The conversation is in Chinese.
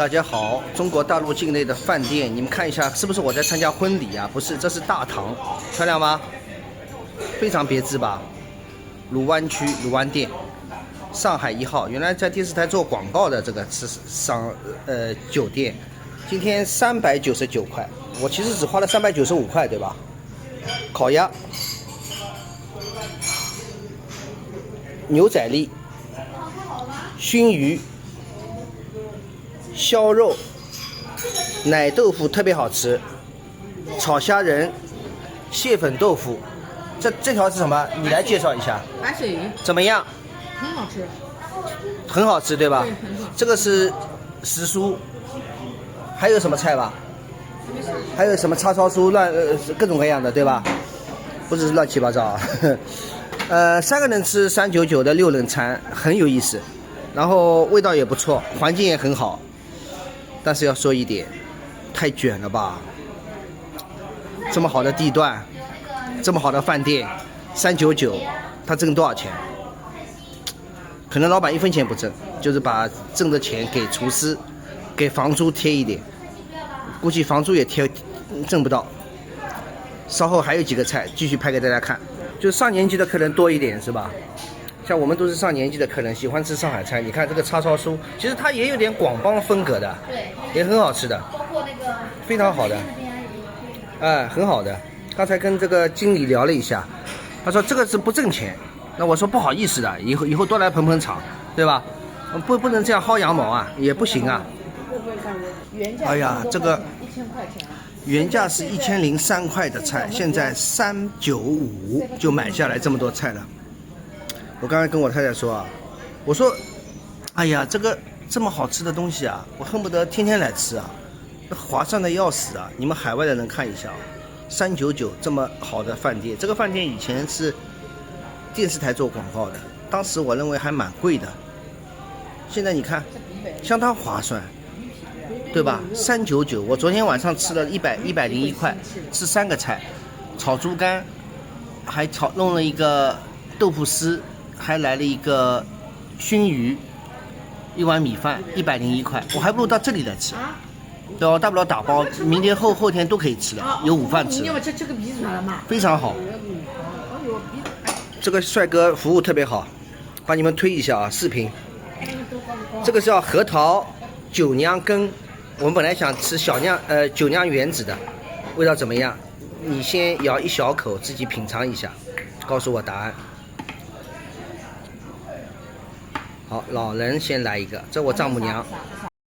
大家好，中国大陆境内的饭店，你们看一下，是不是我在参加婚礼啊？不是，这是大堂，漂亮吗？非常别致吧？卢湾区卢湾店，上海1号，原来在电视台做广告的这个是酒店，今天399块，我其实只花了395块，对吧？烤鸭、牛仔粒、熏鱼。烧肉、奶豆腐特别好吃，炒虾仁、蟹粉豆腐，这条是什么？你来介绍一下。白水鱼怎么样？很好吃，很好吃，对吧？对，很好。这个是时蔬，还有什么菜吧？还有什么叉烧酥各种各样的，对吧？不是乱七八糟啊。3个人吃399的6人餐，很有意思，然后味道也不错，环境也很好。但是要说一点，太卷了吧！这么好的地段，这么好的饭店，399，他挣多少钱？可能老板1分钱不挣，就是把挣的钱给厨师，给房租贴一点，估计房租也挣不到。稍后还有几个菜继续拍给大家看，就上年纪的客人多一点是吧？像我们都是上年纪的客人，喜欢吃上海菜。你看这个叉烧酥，其实它也有点广帮风格的，对，也很好吃的，包括那个非常好的，很好的。刚才跟这个经理聊了一下，他说这个是不挣钱。那我说不好意思的，以后多来捧场，对吧？不能这样薅羊毛啊，也不行啊。哎呀，这个1000块钱，原价是1003块的菜，现在395就买下来这么多菜了。我刚才跟我太太说啊，我说，哎呀，这么好吃的东西啊，我恨不得天天来吃啊，划算的要死啊！你们海外的人看一下啊，399这么好的饭店，这个饭店以前是电视台做广告的，当时我认为还蛮贵的，现在你看，相当划算，对吧？399，我昨天晚上吃了101块，吃3个菜，炒猪肝，还弄了一个豆腐丝。还来了一个熏鱼，1碗米饭101块，我还不如到这里来吃，对吧？大不了打包，明天后天都可以吃的，有午饭吃。这个鼻子了嘛？非常好。这个帅哥服务特别好，帮你们推一下啊，视频。这个叫核桃酒酿羹，我们本来想吃酒酿原子的，味道怎么样？你先咬一小口，自己品尝一下，告诉我答案。好，老人先来一个，这我丈母娘。